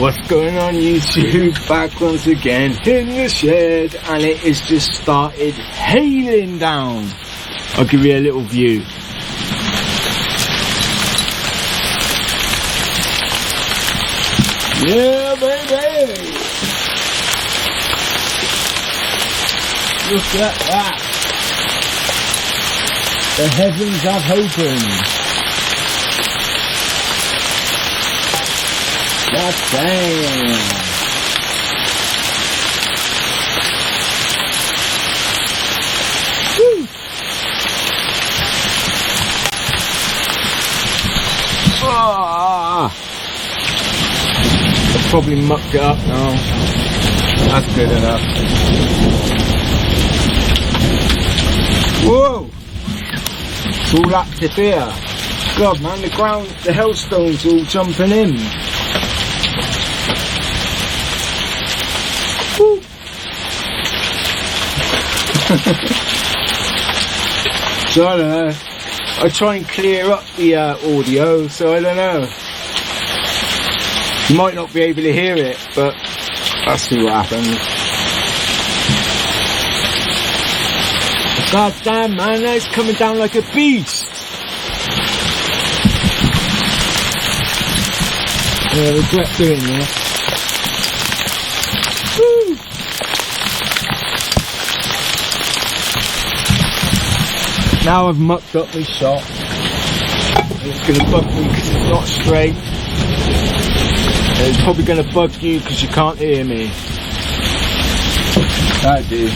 What's going on YouTube? Back once again in the shed, and it has just started hailing down. I'll give you a little view. Yeah baby! Look at that! The heavens have opened. That's dang. Woo. Ah. I've probably mucked it up now. That's good enough. Whoa! It's all active here. God man, the ground, the hailstones all jumping in. So I don't know, I try and clear up the audio, so I don't know. You might not be able to hear it, but I'll see what happens. God damn man, it's coming down like a beast. I regret doing this. Woo! Now I've mucked up my shot. It's going to bug me because it's not straight. It's probably going to bug you because you can't hear me. That do.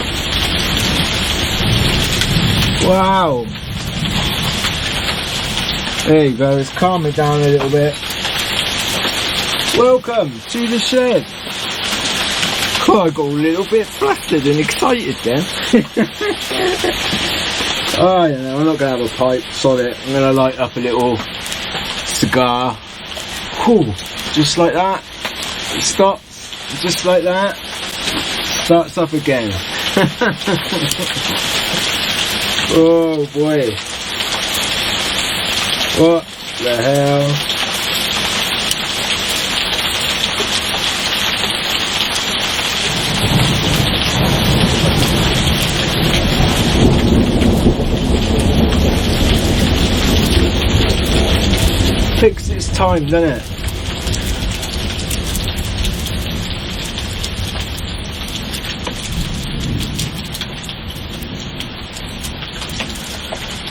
Wow. There you go, it's calming down a little bit. Welcome to the shed. God, I got a little bit flustered and excited then. Oh, you know, I'm not going to have a pipe, sod it. I'm going to light up a little cigar. Whew, just like that. It stops, just like that. Starts up again. Oh boy. What the hell? Takes its time, doesn't it?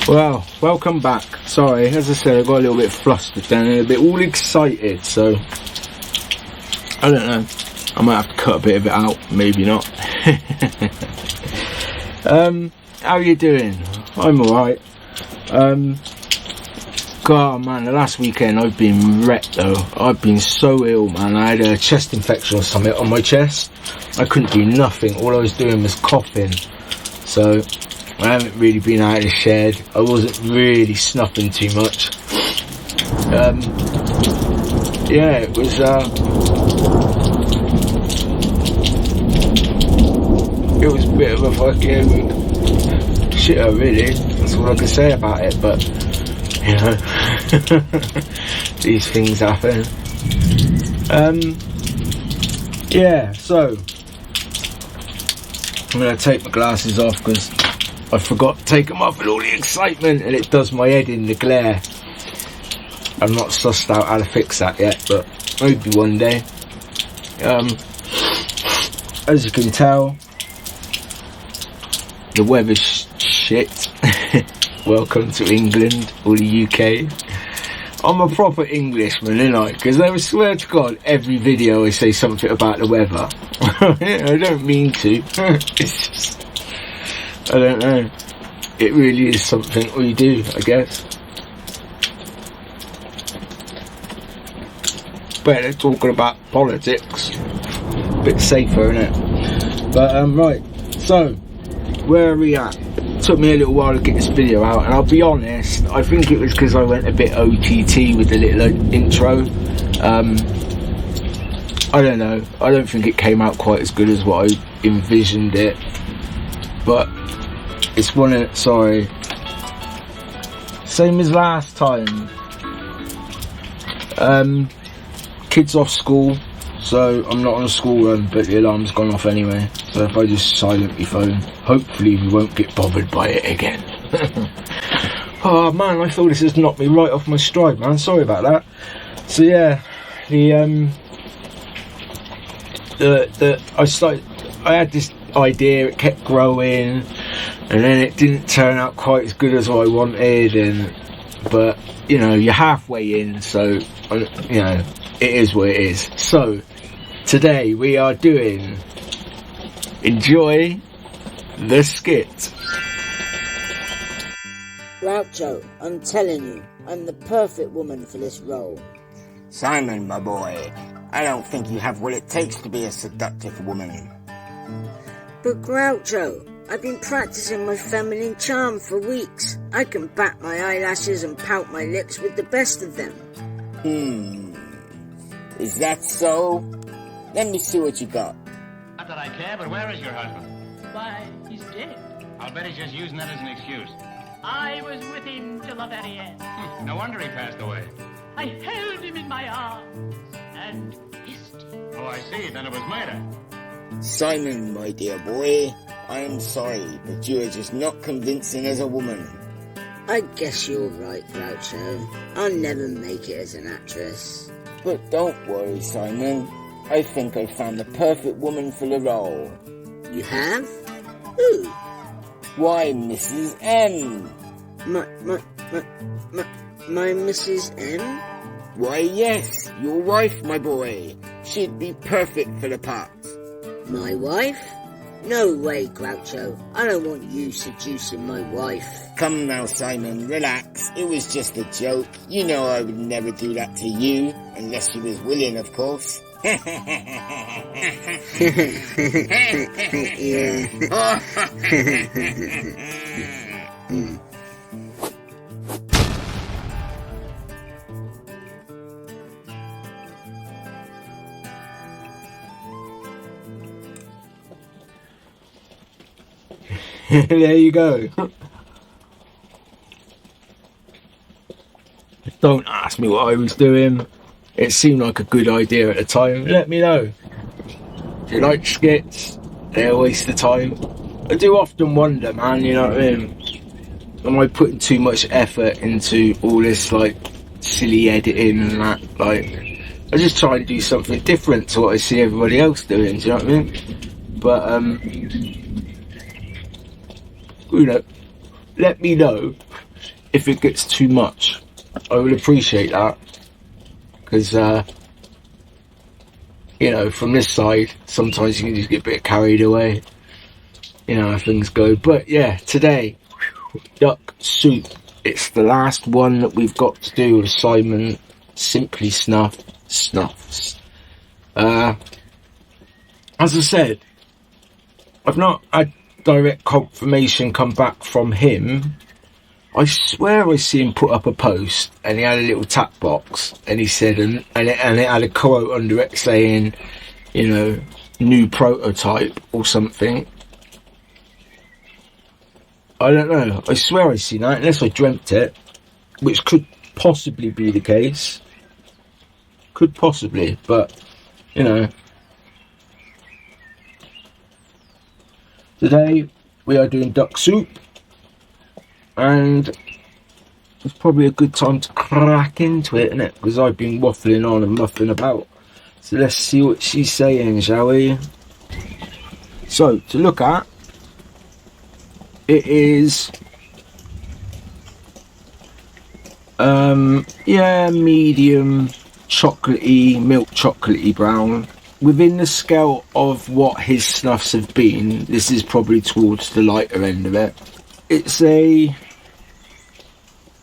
Well, welcome back. Sorry, as I said, I got a little bit flustered then and a bit all excited, so I don't know. I might have to cut a bit of it out, maybe not. How you doing? I'm alright. God man, the last weekend I've been wrecked though. I've been so ill man. I had a chest infection or something on my chest. I couldn't do nothing. All I was doing was coughing. So I haven't really been out of the shed. I wasn't really snuffing too much. Yeah, it was a bit of a fucking shitter really. That's all I can say about it, but you know, these things happen. Yeah, so I'm gonna take my glasses off because I forgot to take them off with all the excitement and it does my head in, the glare. I'm not sussed out how to fix that yet, but maybe one day. As you can tell, the weather's shit. Welcome to England or the UK. I'm a proper Englishman, ain't I? Because I swear to God, every video I say something about the weather. I don't mean to. It's just, I don't know. It really is something we do, I guess. Better talking about politics. A bit safer, innit? But, right. So, where are we at? It took me a little while to get this video out, and I'll be honest, I think it was because I went a bit OTT with the little intro. I don't know. I don't think it came out quite as good as what I envisioned it. But it's one of, sorry, same as last time. Kids off school, so I'm not on a school run, but the alarm's gone off anyway. So if I just silent my phone, hopefully we won't get bothered by it again. Oh man, I feel this has knocked me right off my stride, man. Sorry about that. So yeah, I had this idea, it kept growing, and then it didn't turn out quite as good as I wanted, but you know, you're halfway in, so you know, it is what it is. So today we are doing Enjoy the Skit. Groucho, I'm telling you, I'm the perfect woman for this role. Simon, my boy, I don't think you have what it takes to be a seductive woman. But Groucho, I've been practicing my feminine charm for weeks. I can bat my eyelashes and pout my lips with the best of them. Is that so? Let me see what you got. Not that I care, but where is your husband? Why, he's dead. I'll bet he's just using that as an excuse. I was with him till the very end. No wonder he passed away. I held him in my arms and kissed him. Oh, I see. Then it was murder. Simon, my dear boy, I am sorry, but you are just not convincing as a woman. I guess you're right, Groucho. I'll never make it as an actress. But don't worry, Simon. I think I found the perfect woman for the role. You have? Who? Why, Mrs. M. My Mrs. M? Why, yes, your wife, my boy. She'd be perfect for the part. My wife? No way, Groucho. I don't want you seducing my wife. Come now, Simon, relax. It was just a joke. You know I would never do that to you, unless you was willing, of course. Yeah. There you go. Don't ask me what I was doing. It seemed like a good idea at the time. Let me know. If you like skits, they're a waste of time. I do often wonder, man, you know what I mean? Am I putting too much effort into all this, like, silly editing and that? Like, I just try to do something different to what I see everybody else doing, do you know what I mean? But, you know, let me know if it gets too much. I would appreciate that. Because, you know, from this side, sometimes you can just get a bit carried away. You know how things go. But yeah, today, duck soup. It's the last one that we've got to do with Simon Simply Snuff Snuffs. As I said, I've not had direct confirmation come back from him. I swear I see him put up a post and he had a little tap box and he said, and it had a quote under it saying, you know, new prototype or something. I don't know. I swear I seen that, unless I dreamt it, which could possibly be the case. Could possibly, but, you know. Today we are doing duck soup. And it's probably a good time to crack into it, isn't it? Because I've been waffling on and muffling about. So let's see what she's saying, shall we? So, to look at, it is, yeah, medium, chocolatey, milk chocolatey brown. Within the scale of what his snuffs have been, this is probably towards the lighter end of it. It's a,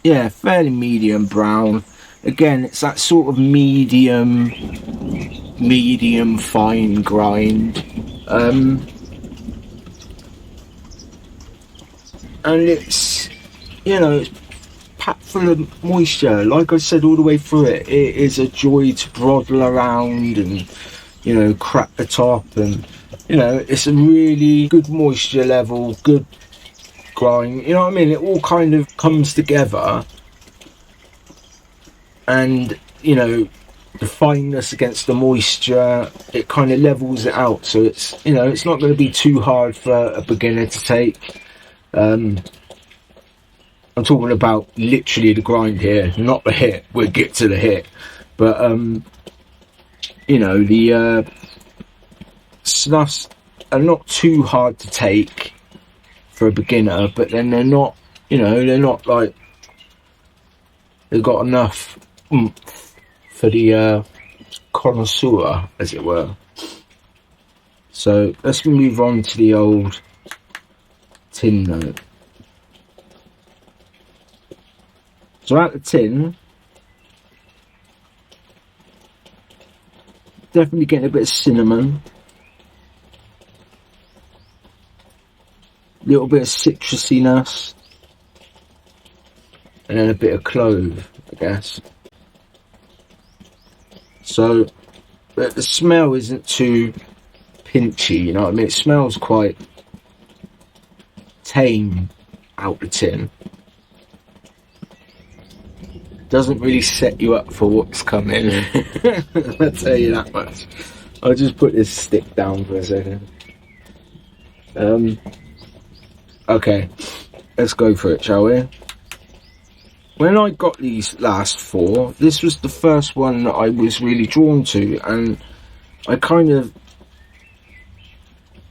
yeah, fairly medium brown. Again, it's that sort of medium fine grind. And it's, you know, it's packed full of moisture. Like I said all the way through it, it is a joy to broddle around and, you know, crack the top, and, you know, it's a really good moisture level, good grind, you know what I mean? It all kind of comes together, and, you know, the fineness against the moisture, it kind of levels it out, so it's, you know, it's not going to be too hard for a beginner to take. I'm talking about literally the grind here, not the hit. We'll get to the hit, but you know, the snuffs are not too hard to take for a beginner, but then they're not, you know, they're not like, they've got enough oomph for the connoisseur, as it were. So let's move on to the old tin note. So out the tin, definitely getting a bit of cinnamon, a little bit of citrusiness, and then a bit of clove, I guess. So, but the smell isn't too pinchy, you know what I mean? It smells quite tame out the tin. Doesn't really set you up for what's coming. I'll tell you that much. I'll just put this stick down for a second. Okay, let's go for it, shall we? When I got these last four, this was the first one that I was really drawn to, and I kind of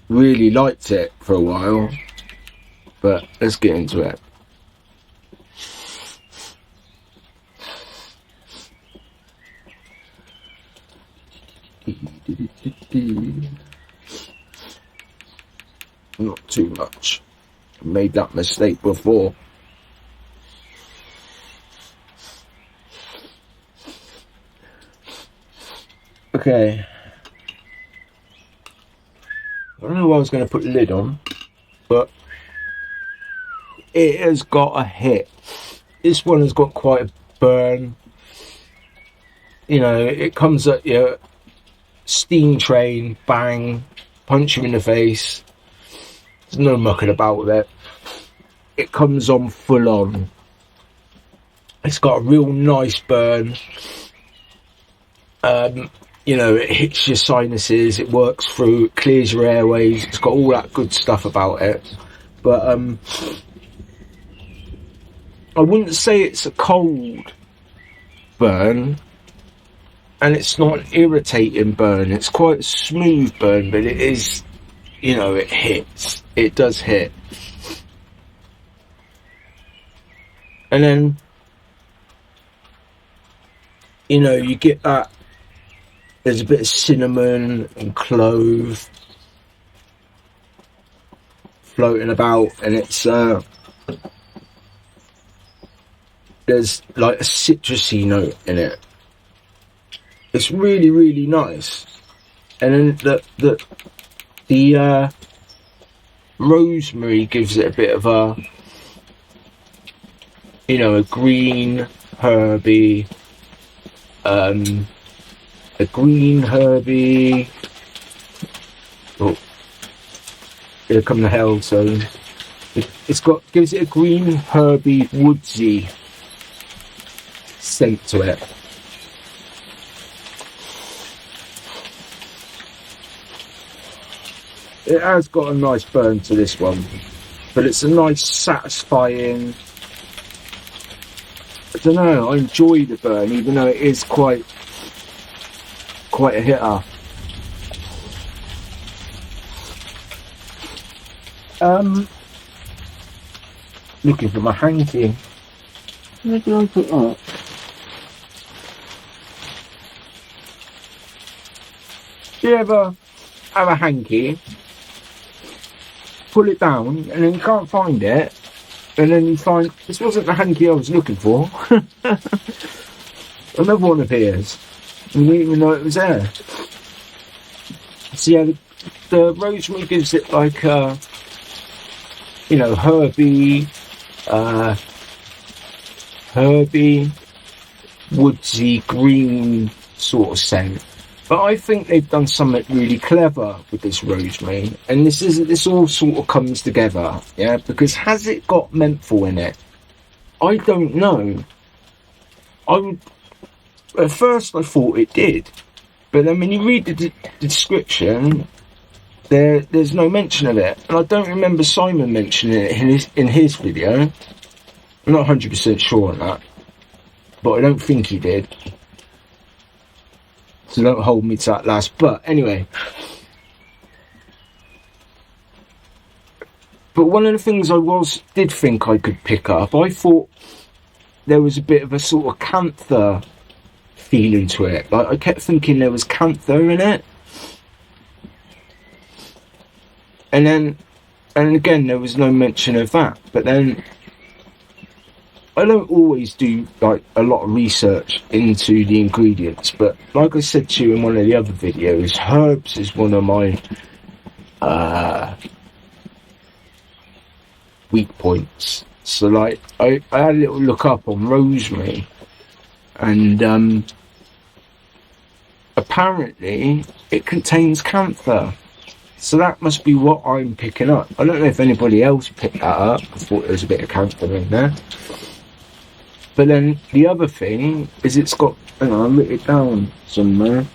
really liked it for a while, but let's get into it. Not too much. I made that mistake before. Okay. I don't know why I was going to put the lid on, but it has got a hit. This one has got quite a burn. You know, it comes at you, steam train, bang, punch you in the face. There's no mucking about with it. It comes on full on. It's got a real nice burn. You know, it hits your sinuses, it works through, it clears your airways, it's got all that good stuff about it. But I wouldn't say it's a cold burn, and it's not an irritating burn. It's quite a smooth burn, but it is, you know, it hits. It does hit. And then, you know, you get that, there's a bit of cinnamon and clove floating about, and it's there's like a citrusy note in it. It's really, really nice. And then the rosemary gives it a bit of a, you know, a green herby, oh, here come the hell zone. Gives it a green herby woodsy scent to it. It has got a nice burn to this one, but it's a nice satisfying, I don't know, I enjoy the burn even though it is quite a hitter. Looking for my hanky. Where did I put that? Do you ever have a hanky, pull it down, and then you can't find it, and then you find, this wasn't the hanky I was looking for. Another one appears. You didn't even know it was there. So yeah, the rosemary gives it like a, you know, herby, woodsy, green sort of scent. But I think they've done something really clever with this rosemary, and this all sort of comes together, yeah. Because has it got menthol in it? I don't know. I would At first I thought it did, but then when you read the description, there's no mention of it, and I don't remember Simon mentioning it in his video. I'm not 100% sure on that, but I don't think he did, so don't hold me to that last. But anyway, but one of the things I did think I could pick up, I thought there was a bit of a sort of canther feeling to it. Like, I kept thinking there was canther in it, and again there was no mention of that. But then I don't always do like a lot of research into the ingredients, but like I said to you in one of the other videos, herbs is one of my weak points. So like I had a little look up on rosemary, and apparently it contains camphor, so that must be what I'm picking up. I don't know if anybody else picked that up. I thought there was a bit of camphor in there. But then the other thing is it's got, hang on, I wrote it down somewhere,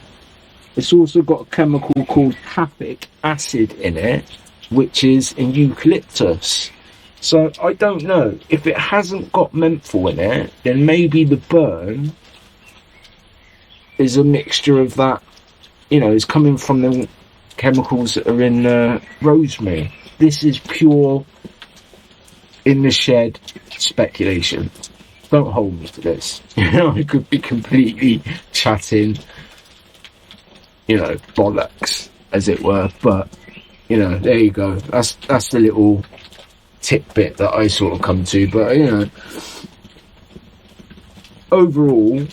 it's also got a chemical called caffeic acid in it, which is in eucalyptus. So I don't know, if it hasn't got menthol in it, then maybe the burn is a mixture of that, you know, it's coming from the chemicals that are in rosemary. This is pure in the shed speculation. Don't hold me to this. You know, I could be completely chatting, you know, bollocks, as it were. But, you know, there you go. That's the little tidbit that I sort of come to. But, you know, overall,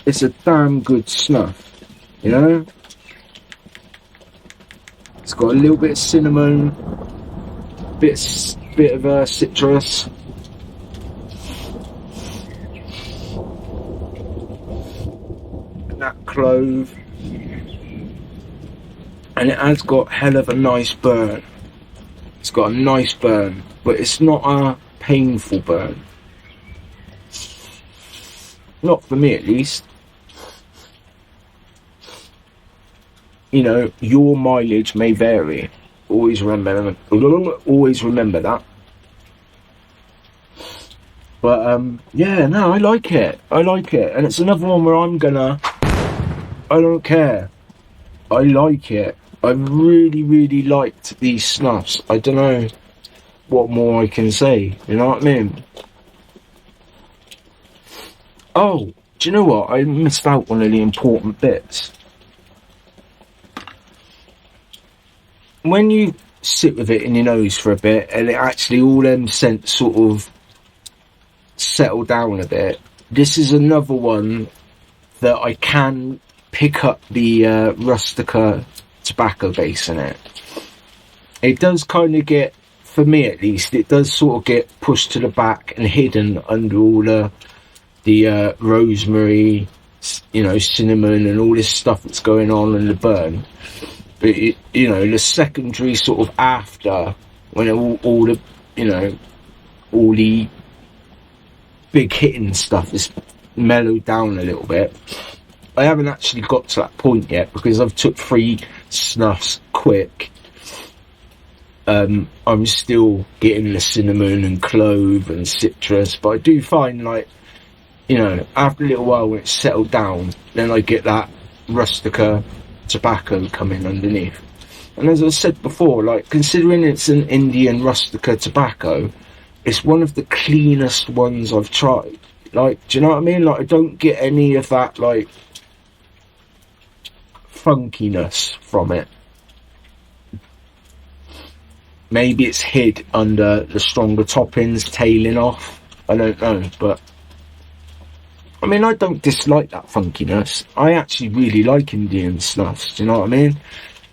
it's a damn good snuff, you know? It's got a little bit of cinnamon, bit of citrus. That clove, and it has got hell of a nice burn. It's got a nice burn, but it's not a painful burn, not for me at least. You know, your mileage may vary. Always remember that. But yeah, no, I like it, and it's another one where I don't care, I like it. I really liked these snuffs. I don't know what more I can say, you know what I mean? Oh, do you know what, I missed out one of the important bits. When you sit with it in your nose for a bit, and it actually, all them scents sort of settle down a bit, this is another one that I can pick up the rustica tobacco base in it. It does kind of get, for me at least, it does sort of get pushed to the back and hidden under all the rosemary, you know, cinnamon and all this stuff that's going on in the burn. But it, you know, the secondary sort of after, when all the, you know, all the big hitting stuff is mellowed down a little bit. I haven't actually got to that point yet because I've took 3 snuffs quick. I'm still getting the cinnamon and clove and citrus, but I do find, like, you know, after a little while when it's settled down, then I get that rustica tobacco coming underneath. And as I said before, like, considering it's an Indian rustica tobacco, it's one of the cleanest ones I've tried. Like, do you know what I mean? Like, I don't get any of that, like, funkiness from it. Maybe it's hid under the stronger toppings tailing off, I don't know. But I mean, I don't dislike that funkiness. I actually really like Indian snuffs, do you know what I mean?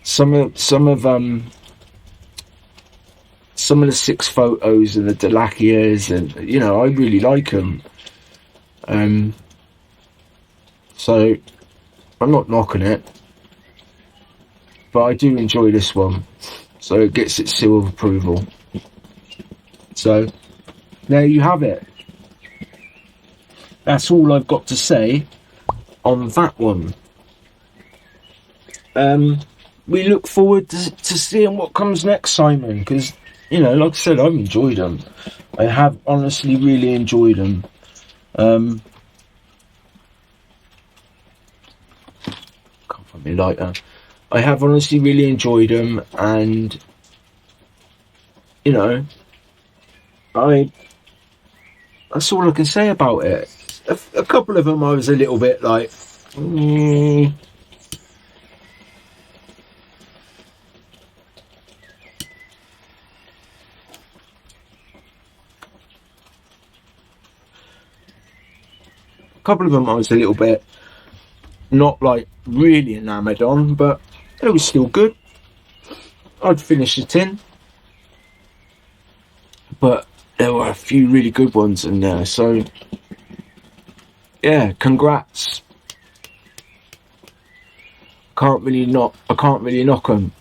Some of the 6Photos and the Delakias, and, you know, I really like them. So I'm not knocking it, but I do enjoy this one, so it gets its seal of approval. So there you have it. That's all I've got to say on that one. We look forward to seeing what comes next, Simon, because, you know, like I said, I've enjoyed them. I have honestly really enjoyed them. Can't find my lighter. I have honestly really enjoyed them, and, you know, that's all I can say about it. A couple of them I was a little bit like, couple of them I was a little bit not like really enamoured on, but it was still good. I'd finish the tin, but there were a few really good ones in there, so yeah, congrats. I can't really knock them.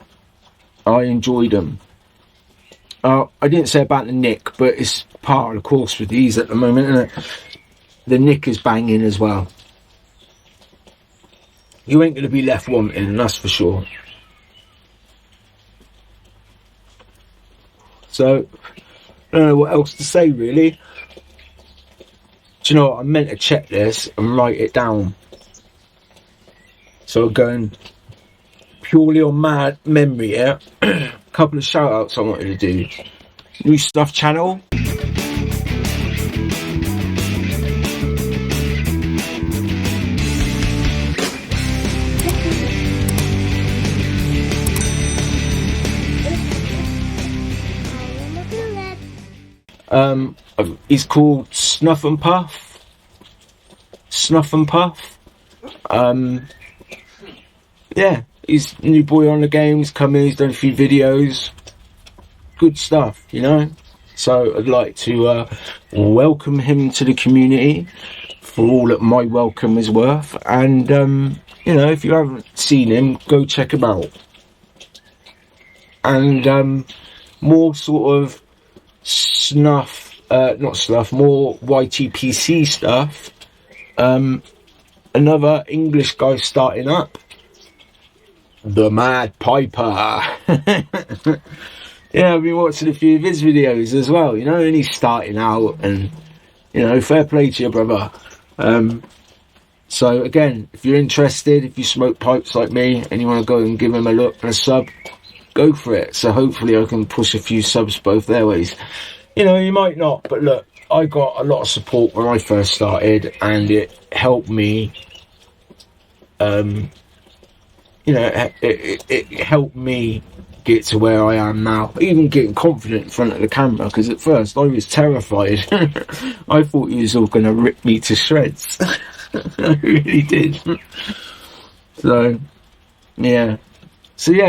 I enjoyed them. I didn't say about the nick, but it's part of the course with these at the moment, isn't it? The nick is banging as well. You ain't going to be left wanting, that's for sure. So, I don't know what else to say, really. Do you know what? I meant to check this and write it down. So, going purely on mad memory here. A couple of shout outs I wanted to do. New Snuff channel. He's called Snuff and Puff. Snuff and Puff. Yeah, he's a new boy on the game. He's come in, he's done a few videos. Good stuff, you know. So I'd like to welcome him to the community for all that my welcome is worth. And you know, if you haven't seen him, go check him out. And more sort of more YTPC stuff. Another English guy starting up, the Mad Piper. Yeah, I've been watching a few of his videos as well, you know, and he's starting out, and, you know, fair play to you, brother. So again, if you're interested, if you smoke pipes like me and you want to go and give him a look and a sub, go for it. So hopefully I can push a few subs both their ways. You know, you might not, but look, I got a lot of support when I first started, and it helped me, you know, it helped me get to where I am now, even getting confident in front of the camera, because at first I was terrified. I thought he was all going to rip me to shreds. I really did. So yeah,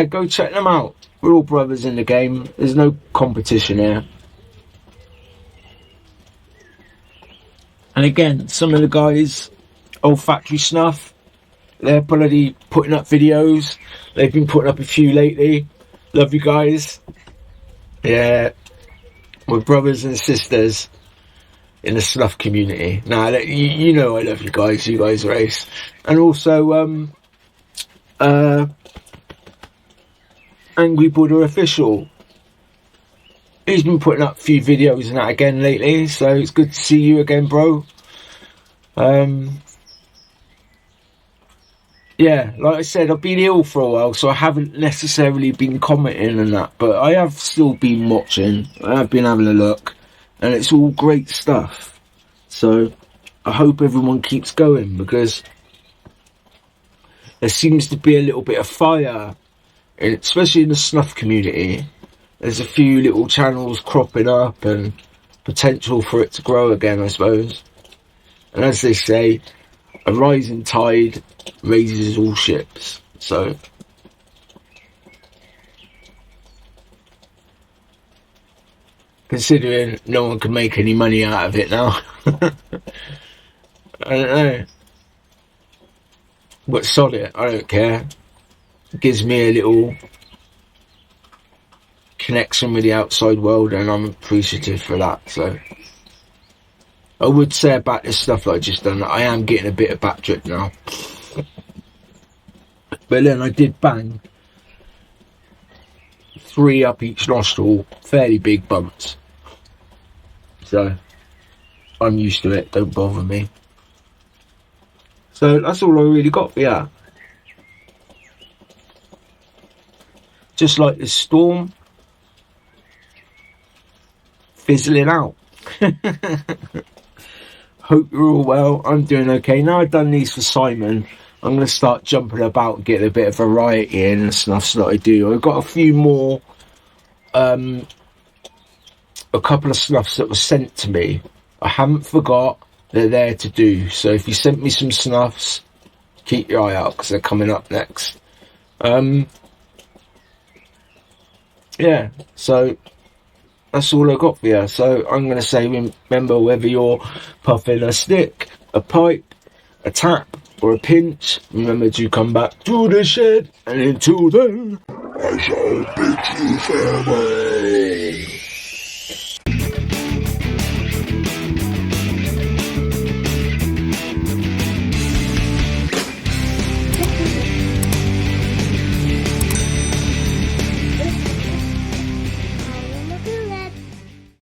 go check them out. We're all brothers in the game. There's no competition here. And again, some of the guys, Old Factory Snuff, they're bloody putting up videos. They've been putting up a few lately. Love you guys. Yeah, we're brothers and sisters in the snuff community. Now, you know I love you guys. You guys are ace. And also, Angry Buddha Official. He's been putting up a few videos and that again lately, so it's good to see you again, bro. Yeah, like I said, I've been ill for a while, so I haven't necessarily been commenting on that, but I have still been watching. I have been having a look, and it's all great stuff. So I hope everyone keeps going, because there seems to be a little bit of fire, especially in the snuff community. There's a few little channels cropping up, and potential for it to grow again, I suppose. And as they say, a rising tide raises all ships. So considering no one can make any money out of it now, I don't know. But sod it, I don't care. It gives me a little connection with the outside world, and I'm appreciative for that. So I would say about this stuff that I just done, I am getting a bit of back drip now. But then I did bang 3 up each nostril, fairly big bumps. So I'm used to it, don't bother me. So that's all I really got for you. Just like the storm fizzling out. Hope you're all well. I'm doing okay. Now I've done these for Simon, I'm going to start jumping about and getting a bit of variety in the snuffs that I do. I've got a few more, a couple of snuffs that were sent to me. I haven't forgot. They're there to do. So if you sent me some snuffs, keep your eye out because they're coming up next. Yeah, so that's all I got for you. So I'm going to say, remember, whether you're puffing a stick, a pipe, a tap, or a pinch, remember to come back to the shed. And until then, I shall bid you farewell.